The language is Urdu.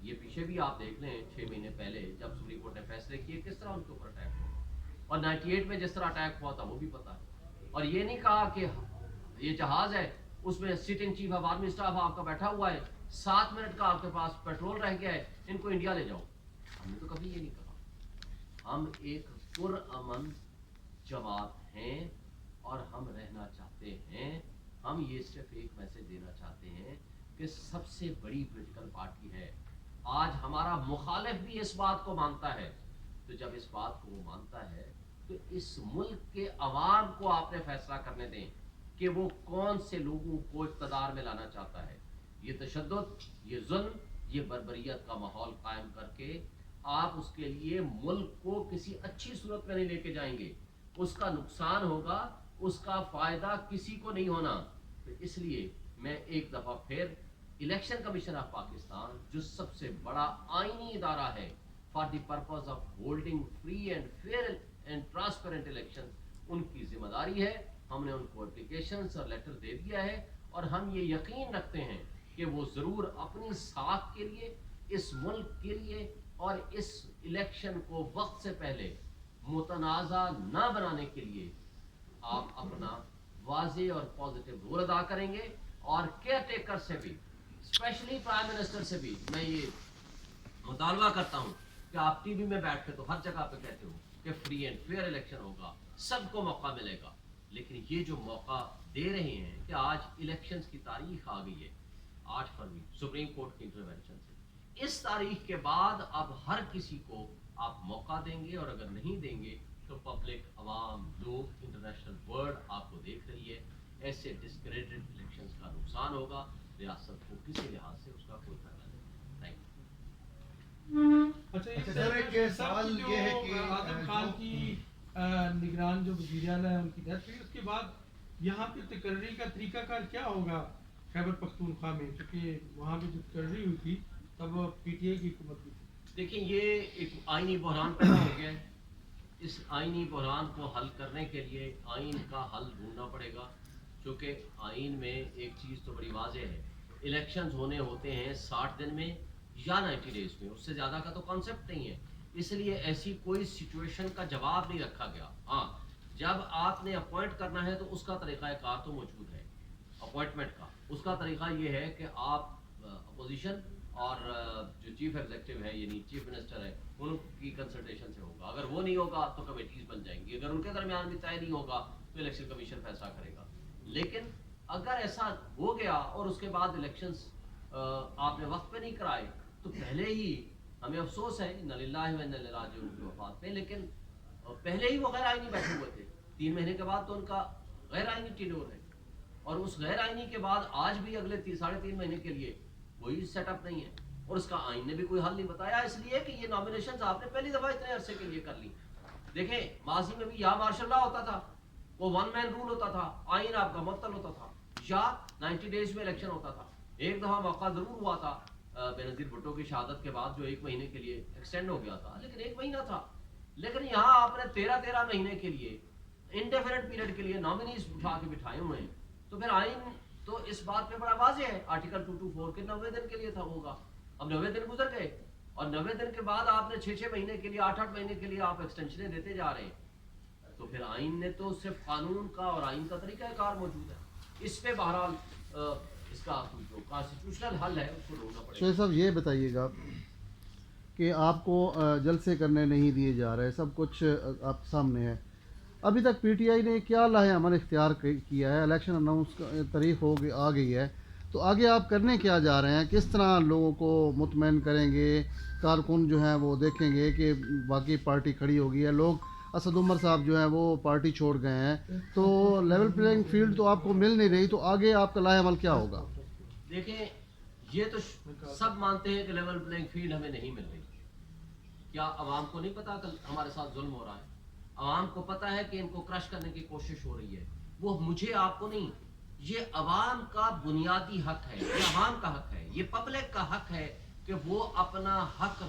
یہ پیچھے بھی آپ دیکھ لیں 6 مہینے پہلے جب سپریم کورٹ نے فیصلے کیے کس طرح ان کے اوپر اٹیک ہوا، اور 98 میں جس طرح اٹیک ہوا تھا وہ بھی پتا ہے. اور یہ نہیں کہا کہ یہ جہاز ہے اس میں sitting chief of army staff آپ کا بیٹھا ہوا ہے 7 منٹ کا آپ کے پاس پیٹرول رہ گیا ہے ان کو انڈیا لے جاؤ. ہم نے تو کبھی یہ نہیں کہا. ہم ایک پرامن جماعت ہیں اور ہم رہنا چاہتے ہیں. ہم یہ صرف ایک میسج دینا چاہتے ہیں کہ سب سے بڑی پولیٹیکل پارٹی ہے. آج ہمارا مخالف بھی اس بات کو مانتا ہے. تو جب اس بات کو وہ مانتا ہے تو اس ملک کے عوام کو آپ نے فیصلہ کرنے دیں کہ وہ کون سے لوگوں کو اقتدار میں لانا چاہتا ہے. یہ تشدد، یہ ظلم، یہ بربریت کا ماحول قائم کر کے آپ اس کے لیے ملک کو کسی اچھی صورت میں نہیں لے کے جائیں گے. اس کا نقصان ہوگا، اس کا فائدہ کسی کو نہیں ہونا. تو اس لیے میں ایک دفعہ پھر الیکشن کمیشن آف پاکستان جو سب سے بڑا آئینی ادارہ ہے for the purpose of holding free and fair and transparent election, ان کی ذمہ داری ہے. ہم نے ان کو اپلیکیشنز اور لیٹر دے دیا ہے اور ہم یہ یقین رکھتے ہیں کہ وہ ضرور اپنی ساکھ کے لیے، اس ملک کے لیے اور اس الیکشن کو وقت سے پہلے متنازع نہ بنانے کے لیے آپ اپنا واضح اور پازیٹیو رول ادا کریں گے. اور کیئر ٹیکر سے بھی، اسپیشلی پرائم منسٹر سے بھی میں یہ مطالبہ کرتا ہوں کہ آپ ٹی وی میں بیٹھ کے تو ہر جگہ پہ کہتے ہو کہ فری اینڈ فیئر الیکشن ہوگا، سب کو موقع ملے گا. لیکن یہ جو موقع دے رہے ہیں کہ آج الیکشنز کی تاریخ آ گئی ہے 8 فروری سپریم کورٹ کی انٹرونشن سے، اس تاریخ کے بعد اب ہر کسی کو آپ موقع دیں گے، اور اگر نہیں دیں گے تو پبلک، عوام، لوگ، انٹرنیشنل ورلڈ آپ کو دیکھ رہی ہے. ایسے ڈسکریڈٹڈ الیکشنز کا نقصان ہوگا ریاست کو کسی لحاظ سے اس کا کوئی فائدہ نہیں. Thank you. اچھا سر، ایک سوال یہ ہے کہ اعظم خان کی نگران جو وزیر اعلیٰ ہے ان کی ڈیتھ ہوئی، اس کے بعد یہاں پہ تقرری کا طریقہ کار کیا ہوگا خیبر پختونخوا میں؟ کیونکہ وہاں پہ جو تقرری ہوئی تھی تب پی ٹی آئی کی حکومت بھی تھی. دیکھیں یہ ایک آئینی بحران پیدا ہو گیا ہے. اس آئینی بحران کو حل کرنے کے لیے آئین کا حل ڈھونڈنا پڑے گا. چونکہ آئین میں ایک چیز تو بڑی واضح ہے، الیکشنز ہونے ہوتے ہیں 60 دن میں یا 90 ڈیز میں، اس سے زیادہ کا تو کانسیپٹ نہیں ہے. اس لیے ایسی کوئی سچویشن کا جواب نہیں رکھا گیا. ہاں، جب آپ نے اپوائنٹ کرنا ہے تو اس کا طریقہ کار تو موجود ہے اپوائنٹمنٹ کا. اس کا طریقہ یہ ہے کہ آپ اپوزیشن اور جو چیف ایگزیکٹو ہے یعنی چیف منسٹر ہے ان کی کنسلٹیشن سے ہوگا. اگر وہ نہیں ہوگا تو کمیٹیز بن جائیں گی. اگر ان کے درمیان بھی طے نہیں ہوگا تو الیکشن کمیشن فیصلہ کرے گا. لیکن اگر ایسا ہو گیا اور اس کے بعد الیکشنز آپ نے وقت پہ نہیں کرائے تو پہلے ہی ہمیں افسوس ہے، انا للہ و انا الیہ راجعون کی وفات پہ، لیکن پہلے ہی وہ غیر آئینی بیٹھے ہوئے تھے. 3 مہینے کے بعد تو ان کا غیر آئینی ٹینور ہے، اور اس غیر آئینی کے بعد آج بھی اگلے 3.5 مہینے کے لیے کوئی سیٹ اپ نہیں ہے. اور اس کا آئین نے بھی کوئی حل نہیں بتایا، اس لیے کہ یہ نامینیشنز آپ نے پہلی دفعہ اتنے عرصے کے لیے کر لی. دیکھیں ماضی میں بھی یا مارشل لا ہوتا تھا، وہ 1 مین رول ہوتا تھا، آئین آپ کا معطل ہوتا تھا، یا 90 ڈیز میں الیکشن ہوتا تھا. ایک دفعہ موقع ضرور ہوا تھا بینظیر بھٹو کی شہادت کے بعد جو 1 مہینے کے لیے ایکسٹینڈ ہو گیا تھا، لیکن 1 مہینہ تھا. لیکن یہاں آپ نے 13 مہینے کے لیے انڈیفینٹ پیریڈ کے لیے نامینیز اٹھا کے بٹھائے ہوئے ہیں. تو پھر آئین تو اس بات پہ بڑا واضح ہے، آرٹیکل 224 کے 90 دن کے لیے تھا ہوگا. اب 90 دن گزر گئے اور 90 دن کے بعد آپ نے 6 مہینے کے لیے 8 مہینے کے لیے آپ ایکسٹینشنیں دیتے جا رہے ہیں. تو پھر آئین نے تو صرف قانون کا اور آئین کا طریقہ کار موجود ہے. اس پہ بہرحال اس کا جو کانسٹیٹیوشنل حل ہے اس کو ڈھونڈنا پڑے گا. شیخ صاحب یہ بتائیے گا کہ آپ کو جلسے کرنے نہیں دیے جا رہے، سب کچھ آپ کے سامنے ہے. ابھی تک پی ٹی آئی نے کیا لاہ عمل اختیار کیا ہے؟ الیکشن اناؤنس تاریخ آ گئی ہے، تو آگے آپ کرنے کیا جا رہے ہیں؟ کس طرح لوگوں کو مطمئن کریں گے؟ کارکن جو ہیں وہ دیکھیں گے کہ باقی پارٹی کھڑی ہوگی ہے. لوگ اسد عمر صاحب جو ہیں وہ پارٹی چھوڑ گئے ہیں، تو لیول پلینگ فیلڈ تو آپ کو مل نہیں رہی، تو آگے آپ کا لاہ عمل کیا ہوگا؟ دیکھیں یہ تو سب مانتے ہیں کہ لیول پلینگ فیلڈ ہمیں نہیں مل رہی. کیا عوام کو نہیں پتا کہ ہمارے ساتھ ظلم ہو رہا ہے؟ عوام کو پتا ہے کہ ان کو کرش کرنے کی کوشش ہو رہی ہے. وہ مجھے آپ کو نہیں، یہ عوام کا بنیادی حق ہے، یہ عوام کا حق ہے، یہ پبلک کا حق ہے کہ وہ اپنا حق